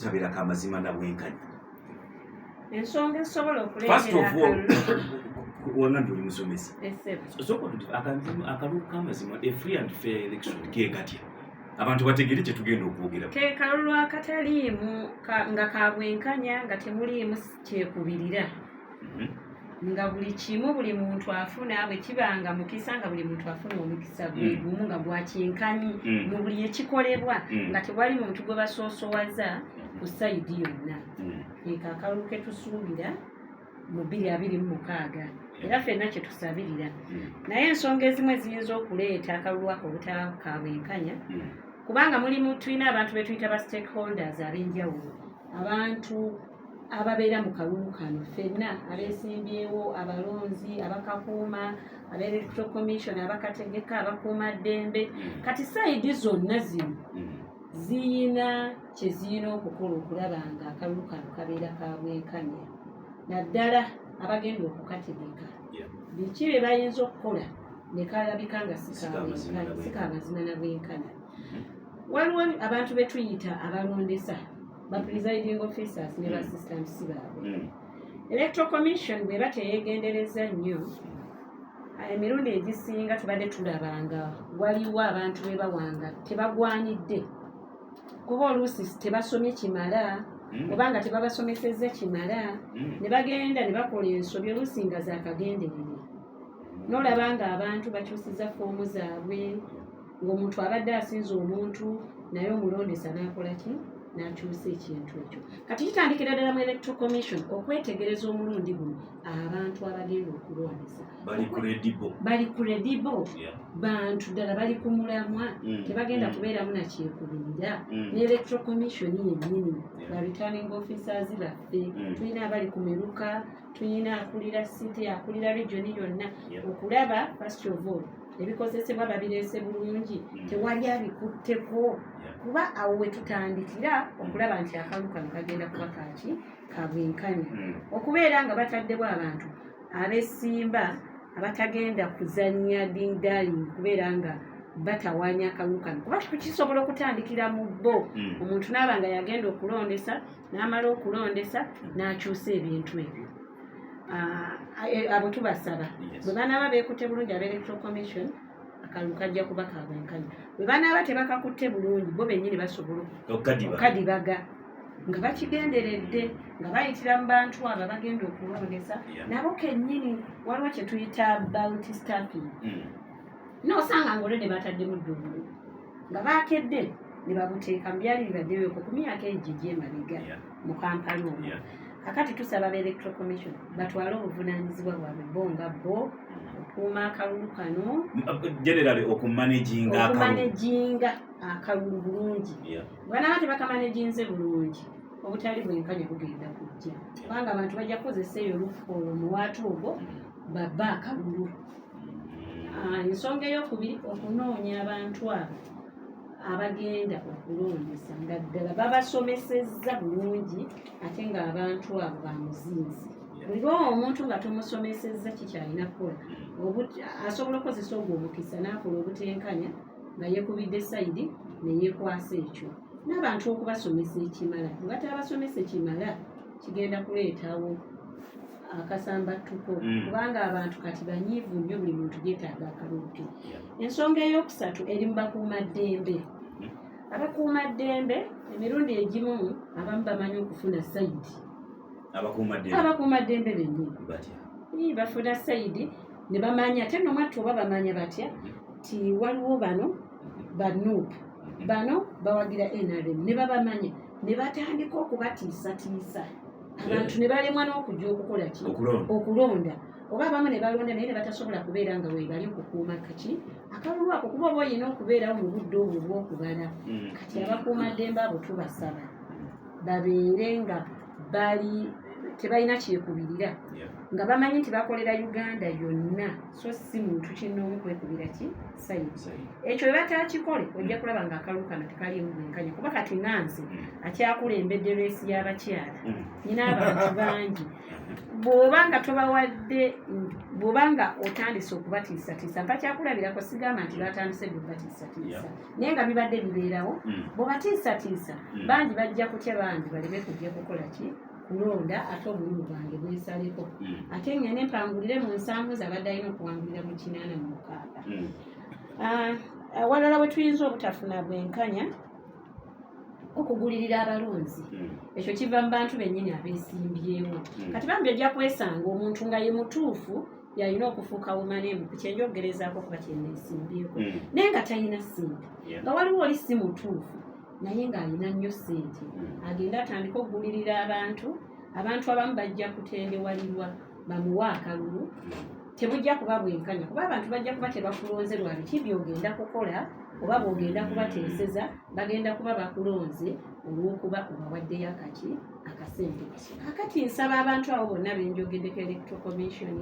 kabeerako amazima na bwenkanya. Ensonga esobola okuleetera wangambye oli musomesa sooka akalulu k'amazima a free and fair election ke katya abantu bategere kye tugenda okwogera ke kalulu akataliimu nga kabwenkanya nga temuliimu kyekubirira nga buli kimu buli muntu afuna bwe kibanga mukisa nga buli muntu afuna omukisa gwe gumu nga gwakyenkanyi mu buli ekikolebwa nga tewali muntu gwe basoosowaza ku sayidi yonna eka akalulu ke tusuubira mu 2026 era ffenna kye tusabirira naye ensonga ezimu eziyinza okuleeta akalulu ako obutakabwenkanya kubanga tulina abantu be tuyita ba stakeholders ab'enjawulo abantu ababeera mu kalulu kano ffenna abeesimbyewo abalonzi abakakuuma aba-electoral commission abakategeka abakuuma ddembe kati sayidi zonna zino ziyina kye ziyina okukola okulaba nga akalulu kano kabeera kabwenkanya naddala abagenda okukategeka biki bye bayinza okukola ne kalabika nga sikamazima na bwenkanya waliwo abantu be tuyita abalondesa ba presiding officers ne assistants baabwe electoral commission bweba teyegendereza nnyo emirundi egisinga tubadde tulabanga waliwo abantu be bawanga tebagwanidde kuba oluusi tebasomye kimala obanga tebabasomesezza kimala ne bagenda ne bakola ensobi oluusi nga zaakagenderere n'olaba nga abantu bakyusiza foomu zaabwe ng'omuntu abadde asinza omuntu naye omulondesa n'akola ki n'akyusa ekintu ekyo kati kitandikira ddala mu electoral commission okwetegereza omulundi guno abantu abagenda okulondesa bali credible bantu ddala bali ku mulamwa tebagenda kubeeramu nakyekubirira ne electoral commission yennyini ba returning officers baffe tulina abali ku miruka tulina akulira city akulira region yonna okulaba first of all ebikozesebwa babireese bulungi tewali abikutteko kuba awo we tutandikira okulaba nti akalulu kano kagenda kuba kabwenkanya okubeera nga bataddebwa abantu abesimba abatagenda kuzannya dingdali kubeera nga batawaanya akalulu kano kuba kisobola okutandikira mu bbo omuntu n'aba nga yagenda okulondesa n'amala okulondesa n'akyusa ebintu ebyo abo tubasaba bwe banaaba beekutte bulungi aba-electoral commission akalulu kajja kuba kabwenkanya bwe banaaba tebakakutte bulungi bo bennyini basobola okukadibaga nga bakigenderedde nga bayitira mu bantu abo bagenda okulondesa nabo kennyini waliwo kye tuyita bounty staffing n'osanga ng'olwo ne bataddemu ddugulu nga baakedde ne babuteeka mu byali bibaddeyo ku myaka egigi emabega mu kampala omwo kakati tusaba ba-electoral commission batwale obuvunaanyizibwa bwabwe bo nga bo okuuma akalulu kano generally okumanaginga akalulu bulungi banaaba tebakamanejinze bulungi obutali bwenkanya bugenda kujja kubanga abantu bajja kukozesa eyo olufuolo muwaatu ogwo babba akalulu ensonga ey'okubiri okunoonya abantu abo abagenda okulondesa nga ddala babasomesezza bulungi ate ng'abantu abo bamuzinzi buli omuntu nga tomusomesezza kikyalina kukola asobola okukozesa ogwo omukisa n'akola obutenkanya nga yeekubidde sayidi neyeekwasa ekyo n'abantu okubasomesa ekimala nga tabasomesa ekimala kigenda kuleetawo akasambattuko kubanga abantu kati banyiivu nnyo buli muntu yeetaaga akalulu ke ensonga ey'okusatu eri mu bakuumaddembe abakuumaddembe emirundi egimu abamu bamanyi okufuna sayidi abakuumaddembe bennyini bafuna sayidi ne bamanya ate nomwattu oba bamanya batya ti waliwo bano banuupu bano bawagira NRM ne babamanya ne batandika okubatiisatiisa abantu ne balemwa n'okujja okukola ki okulonda oba abamu ne balonda naye ne batasobola kubeera nga weebali okukuuma kaki akalulu ako kuba oba olina okubeerawo mu budde obwo bw'okubala kati abakuumaddembe abo tubasaba babeere nga tebalina kyekubirira nga bamanyi nti bakolera Uganda yonna so si muntu kinnoomu kwekubira ki sayidi ekyo bwe batakikole ojja kulaba nga akalulu kano tekaliimu bwenkanya kuba kati Nansi akyakulembedde leesi y'abakyala nyina abantu bangi bw'oba nga tobawadde bw'obanga otandise okubatiisatiisa mpa kyakulabirako sigamba nti batandise bwebatiisatiisa naye nga bibadde bibeerawo bw'obatiisatiisa bangi bajja kutya bangi baleme kujja kukola ki kulonda ate obululu bwange bwesaleko ate ngende empangulire mu nsanvu zabadde alina okuwangulira mu 86 awalala we tuyinza obutafuna bwenkanya okugulirira abalonzi ekyo kiva mu bantu bennyini abeesimbyewo kati bambi ojja kwesanga omuntu nga ye mutuufu yalina okufuuka womanemu ku kyenjogerezaako kuba kyeneesimbyeko naye nga talina ssente nga waliwo oli si mutuufu naye ng'alina nnyo ssente agenda atandika okugulirira abantu abamu bajja kutendewalirwa bamuwa akalulu tebujja kuba bwenkanya kuba abantu bajja kuba tebakulonze lwa biki by'ogenda kukola oba bw'ogenda kubateeseza bagenda kuba bakulonze olw'okuba obawaddeyo akasente kakati nsaba abantu abo bonna benjogeddeko electoral commission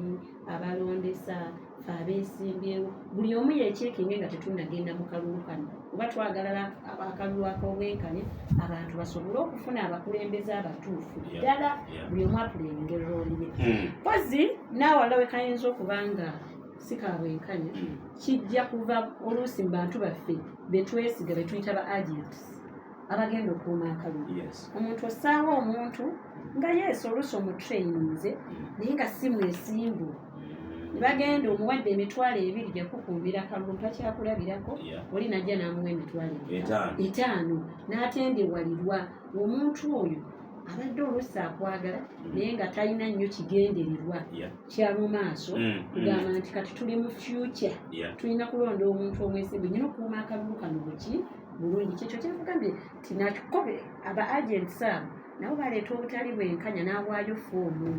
abalondesa fe abeesimbyewo buli omu yeekyekinge nga tetunnagenda mu kalulu kano oba twagala akalulu ak'obwenkanya abantu basobole okufuna abakulembeze abatuufu ddala buli omu apulenge rooliye pozi naawala we kayinza okuba nga si kabwenkanya kijja kuva oluusi mu bantu baffe betwesiga betuyita ba agents abagenda okuuma akalulu omuntu osaawa omuntu nga yeesi oluusi omutraininze naye nga si mwesimbu ne bagenda omuwadde emitwalo 2 jakukumbira akalulu mpakyakulabirako oli najja n'amuwa emitwalo 5 n'atendewalirwa omuntu oyo abadde oluusi akwagala naye nga talina nnyo kigendererwa kya mu maaso kugamba nti kati tuli mu future tulina kulonda omuntu omwesimbu nyina okuuma akalulu kano buki bulungi kyekyo kyekugambye ti nakikobe aba agents abo nabo baleeta obutali bwenkanya n'awaayo foomu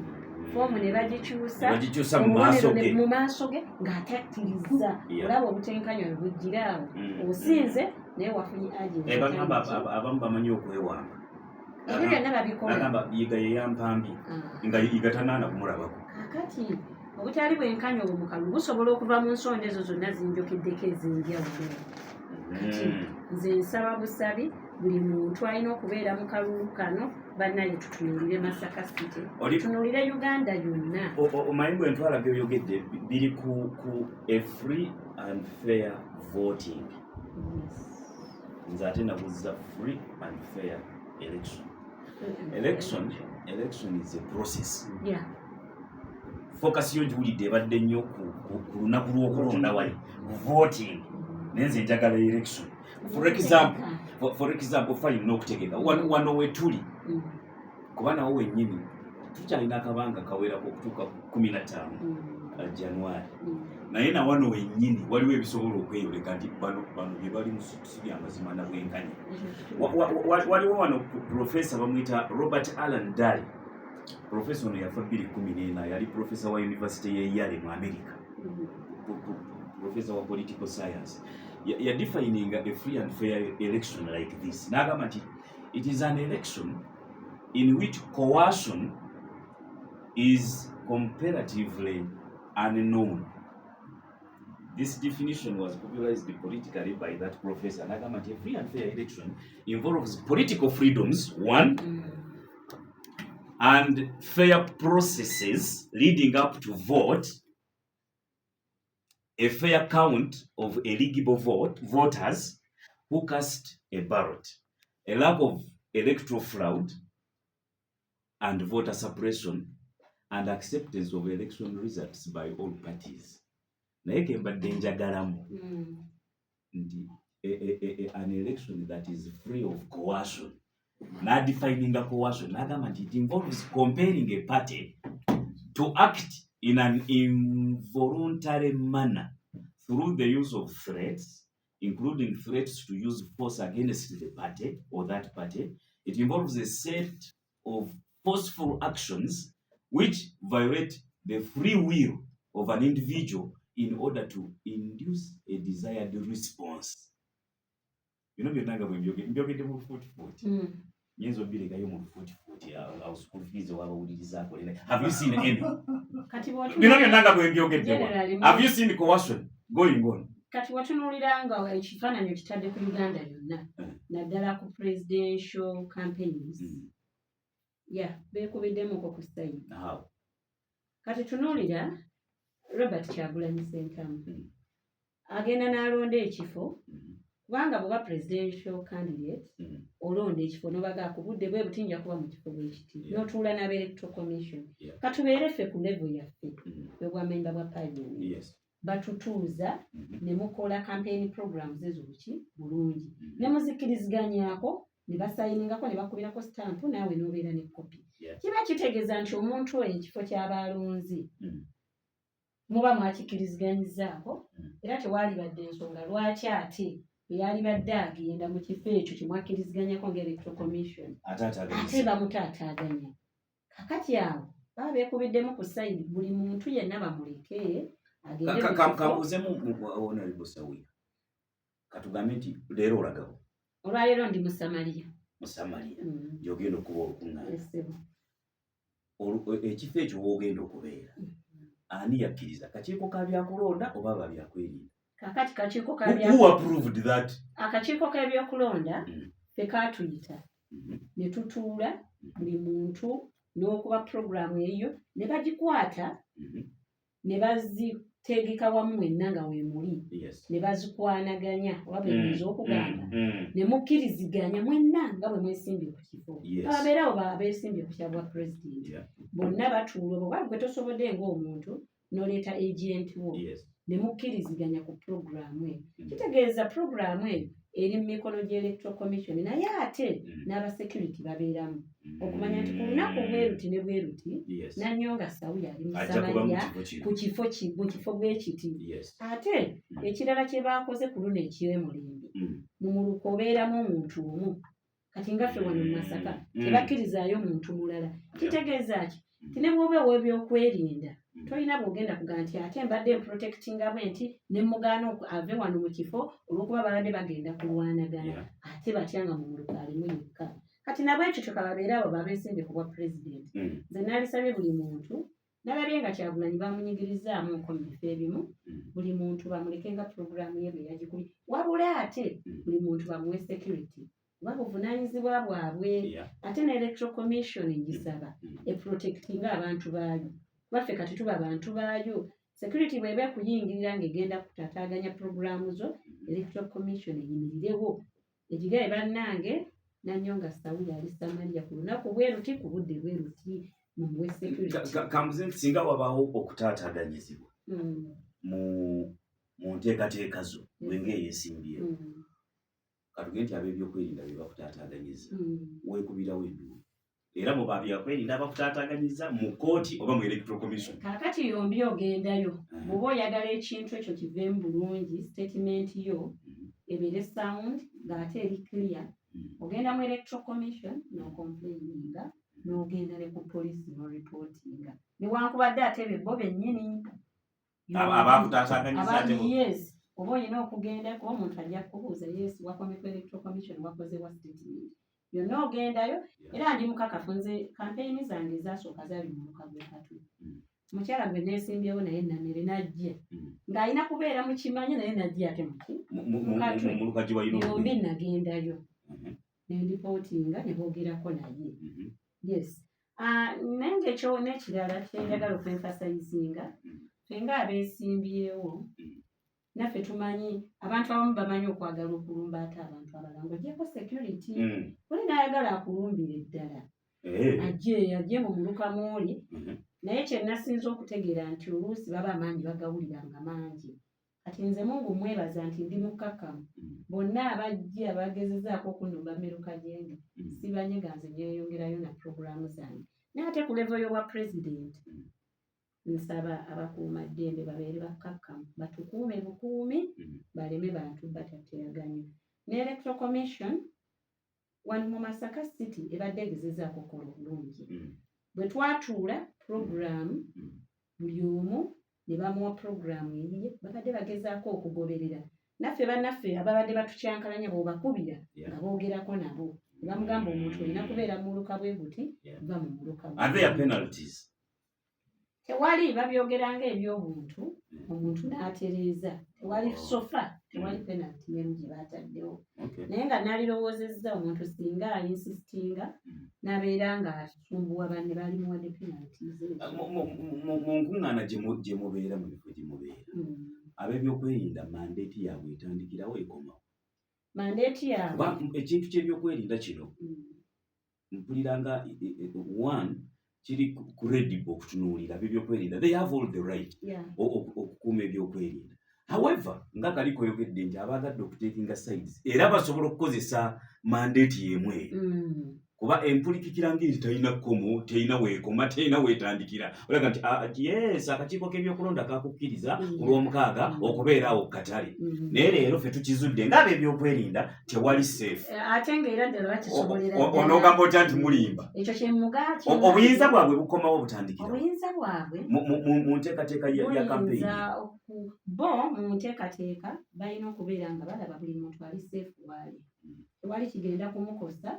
ne bagikyusa mu maaso ge ng'atakkiriza olaba obutenkanya we bujjiraawo osinze naye wafunye abamu bamanyi okwewamba ebyo byonna babikola yiga yeyampambi nga yiga tanaana kumulabako kakati obutali bwenkanya obwo mu kalulu busobola okuva mu nsonda ezo zonna zinjokeddeko ez'enjawulo kati nze nsaba busabi buli muntu alina okubeera mu kalulu kano bannaye tutunuulire Masaka City tutunuulire Uganda yonna omanyi bwe ntwala byoyogedde biri ku a free and fair voting nze ate nabuuza free and fair election is a process focus yo ngiwulidde ebadde nnyo ku lunaku lw'okulonda wali voting nenze njagala election for example fine n'okutegeka wano we tuli kuba nawo wennyini tukyalina akabanga kawerako okutuuka 15 January naye na wano wennyini waliwo ebisobola okweyoleka nti bano bye bali mu sukusu by'amazima na bwenkanya waliwo wano profesa bamuyita Robert Allen Daly profesa ono yafa 2014 yali profesa wa University ye Yale mu America professor wa political science ya defining a free and fair election like this n'agamba nti it is an election in which coercion is comparatively unknown. This definition was popularized politically by that professor. n'agamba nti a free and fair election involves political freedoms, one, and fair processes leading up to vote, a fair count of eligible voters who cast a ballot, a lack of electoral fraud and voter suppression, and acceptance of election results by all parties. Naye ke mbadde njagalamu nti an election that is free of coercion. Na defining a coercion, n'agamba nti it involves compelling a party to act in an involuntary manner through the use of threats, including threats to use force against the party or that party. It involves a set of forceful actions which violate the free will of an individual in order to induce a desired response. You know, byonna nga bwe mbyogedde mu fuutifuuti nyenzo birekayo mu fuutifuuti awo school fees wabawulirizaako. Have you seen any? Byonna nga bwe mbyogeddewa. Have you seen coercion going on? Kati watunuulira nga ekifaananyi ekitadde ku Uganda yonna naddala ku presidential campaigns beekubiddemuko ku sayidi. Kati tunuulira Robert Kyagulanyi Ssentamu agenda n'alonda ekifo kubanga bw'oba presidential candidate olonda ekifo n'obaga ku budde bwe butinja kuba mu kifo bwe kiti n'otuula n'abeelectoral commission katubeere ffe ku level yaffe bwe bwamemba bwa parliament batutuuza ne mukola campaign programs ezoki bulungi ne muzikkiriziganyako ne basayiningako ne bakubirako stampu naawe n'obeera ne kopi kiba kitegeeza nti omuntu oyo ekifo ky'abalonzi muba mwakikkiriziganyizzaako era tewaali badde ensonga lwaki ate yali badde agenda mu kifo ekyo kimwakkiriziganyako ng'electoral commission ate bamutaataaganya kakati awo baba beekubiddemu ku sayidi buli muntu yenna bamuleke kampuzemu honorable Sawia katugambe nti leero olagawo olwaleero ndi mu Samaliya gy'ogenda okuba olukuŋŋaana ekifo ekyo w'ogenda okubeera ani yakkiriza kakiiko ka byakulonda oba aba byakwerinda kakati akakiiko k'ebyokulonda ffe kaatuyita ne tutuula buli muntu n'okuba puroguramu eyo ne bagikwata ne baziteegeka wamu mwenna nga weemuli ne bazikwanaganya oba bweyinza okugamba ne mukkiriziganya mwenna nga bwe mwesimbye ku kifo ababeerawo baba beesimbye ku kya bwa pulezidenti bonna batuula oba gwe tosobodde ng'omuntu n'oleeta agent wo ne mukkiriziganya ku puroguramu eyo kitegeeza puroguramu eyo eri mu mikono gy'electoral commission naye ate n'abasecurity babeeramu okumanya nti ku lunaku bweruti ne bweruti Nanyonga Sawia ali mu Samaliya mu kifo bwekiti ate ekirala kye baakoze ku luno eky'emulembe mu muluka obeeramu omuntu omu kati nga ffe wano mu Masaka tebakkirizaayo muntu mulala kitegeeza ki ti ne bw'oba ow'ebyokwerinda tolina bw'ogenda kugamba nti ate mbadde mprotectinga bwe nti ne mugaana ave wano mu kifo olw'okuba babadde bagenda kulwanagana ate batya nga mu muluka alimu yekka kati nabwe ekyo kyekababeera abo babeesimbye ku bwa pulezidenti nze naalisabye buli muntu nalabye nga Kyagulanyi bamunyigirizaamuko mu bifo ebimu buli muntu bamuleke nga puroguramu ye bwe yagikubi wabula ate buli muntu bamuwe security kuba buvunaanyizibwa bwabwe ate ne electoral commission ngisaba eprotectinga abantu baayo baffe kati tuba bantu baayo security bw'eba ekuyingirira ng'egenda kutaataaganya puroguramu zo electoral commission eyimirirewo egigaye bannange Nanyonga Sawia ali Samaliya ku lunaku bweruti ku budde bweruti mumuwe security kambuze nti singa wabaawo okutaataaganyizibwa mu nteekateeka zo bwenga eyeesimbyewo katuge nti ab'ebyokwerinda be bakutaataaganyiza weekubirawo enduulu era mu babyakwerinda abakutaataaganyiza mu kkooti oba mu electoral commission kaakati yombi ogendayo bw'oba oyagala ekintu ekyo kiveemu bulungi statement yo ebeere sound ng'ate eri clear ogenda mu electoral commission n'ocomplaininga n'ogenda ne ku poliisi n'oreportinga newankubadde ate bebbo bennyini abakutaataaganyiza yes oba olina okugenda kuba omuntu ajja kubuuza yes wakomye ku electoral commission wakoze wa statement yonna ogendayo era ndi mukakafu nze kampeyini zange ezasooka zaali mu muluka gw'ekatu mukyala gwe neesimbyewo naye namere najja ng'alina kubeera mu kimanyi naye najja ate yombi nagendayo nendipootinga ne boogerako naye yes naye ngaekyo n'ekirala kyenjagala okwenfasayizinga ffe nga abeesimbyewo naffe tumanyi abantu abamu bamanyi okwagala okulumba ate abantu abalala ng'oggyeko security oli n'ayagala akulumbire ddala ajje mu muluka mw'oli naye kye nasinza okutegeera nti oluusi baba amaanyi bagawulira nga mangi kati nze Mungu mwebaza nti ndi mukkakkamu bonna abajja bagezezaako okundumba mmeruka gyendi sibanyega nze neeyongerayo na puroguramu zange naye ate ku levo y'obwa pulezidenti nsaba abakuumaddembe babeere bakkakkamu batukuume bukuumi baleme bantu batateaganya ne electoral commission wano mu Masaka city ebadde egezezaako okukola obulungi bwe twatuula puroguramu buli omu ne bamuwa puroguramu eyiye babadde bagezaako okugoberera naffe bannaffe ababadde batukyankalanya bw'obakubira nga boogerako nabo ne bamugamba omuntu olina kubeera mu muluka bwe guti va mu muluka tewali babyogera ng'ebyobuntu omuntu n'atereeza tewali sofa tewali penalty n'emu gye baataddewo Okay. naye nga nalirowoozezza omuntu singa alinsistinga n'abeera ng'asumbuwa banne baalimuwadde penalties Mu nkuŋŋaana gye mubeera mu bifo gye mubeera ab'ebyokwerinda mandeeti yaabwe etandikirawo ekomawo. mandeeti yaabwe Ekintu ky'ebyokwerinda kino mpulira nga one kiri credible okutunuulira ab'ebyokwerinda, they have all the right okukuuma ebyokwerinda. However nga kali koyogedde nti abaagadde okuteekinga sides era basobola okukozesa mandeeti y'emu eyo kuba empulikikira ngeri talina kkomo, terina weekoma, terina weetandikira. Olaga nti yes akakiiko k'ebyokulonda kakukkiriza ku lw'omukaaga okubeeraawo ku katale naye leero ffe tukizudde ng'ab'ebyokwerinda tewali safe. Ate ng'era ddala bakisobolera onoogamba otya nti mulimba ekyo kyemugaati obuyinza bwabwe bukomawo butandikira obuyinza bwabwe mu nteekateeka ya campaign. Bo mu nteekateeka balina okubeera nga balaba buli muntu ali safe waali tewali kigenda kumukosa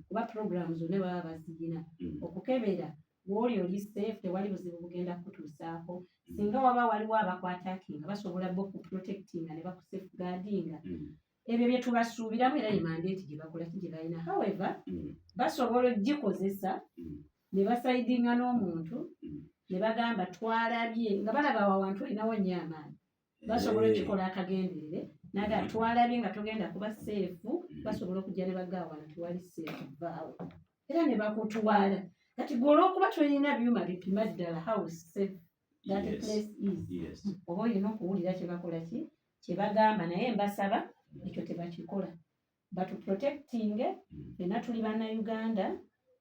kuba program zonna baba bazirina okukebera bw'oli oli safe tewali buzibu bugenda kutuusaako. Singa waba waliwo abakwatakinga basobola bo kuprotectinga ne bakusafeguardinga ebyo bye tubasuubiramu era ye mandeeti gye bakola gye balina. However basobola ogikozesa ne basaidinga n'omuntu ne bagamba twalabye nga balaba awantu olinawo nnyo amaanyi basobola okikola akagenderere naga twalabye nga tugenda kuba seefu basobola okujja ne bagaawa wano tewali seefu vaawo era ne bakutwala kati gwe olw'okuba tolina byuma bipima ddala how safe that place is oba olina okuwulira kye bakola kye bagamba naye mbasaba ekyo tebakikola batuprotectinge fenna tuli bannayuganda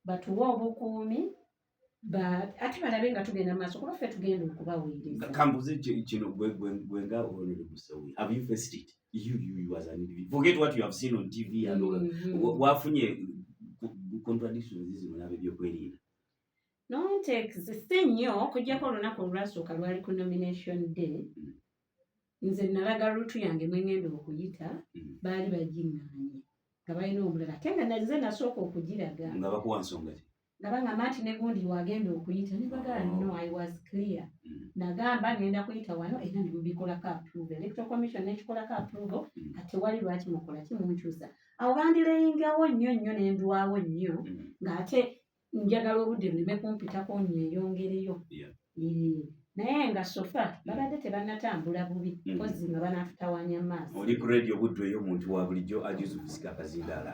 batuwe obukuumi ate balabe nga tugenda mu maaso kuba ffe tugenda okubaweereza. Kambuze kino gwe nga Honorable Musawi, have you faced it? You as an individual. Forget what you have seen on TV and all that. Wafunye contradictions zino n'ab'ebyokwerinda. Nontex si nnyo okuggyako olunaku olwasooka lwali ku nomination day nze nalaga ruutu yange mwengenda okuyita baali bagiŋŋaanye nga balina omulala ate nga naze nasooka okugiraga nga bakuwa nsonga ki nga bangamba nti ne gundi wagenda okuyita ne bagala no I was clear nagamba ngenda kuyita wano era ne mubikolako approve electoral commission nekikolako approve ate wali lwaki mukola kimunkyusa awo bandireyingawo nnyo nendwawo nnyo ng'ate njagala obudde buleme kumpitako nneeyongereyo naye nga sofa babadde tebannatambula bubi mpozi nga banaatutawanya maaso oli ku radio budde eyo omuntu wa bulijjo ajuza okusika akazindaala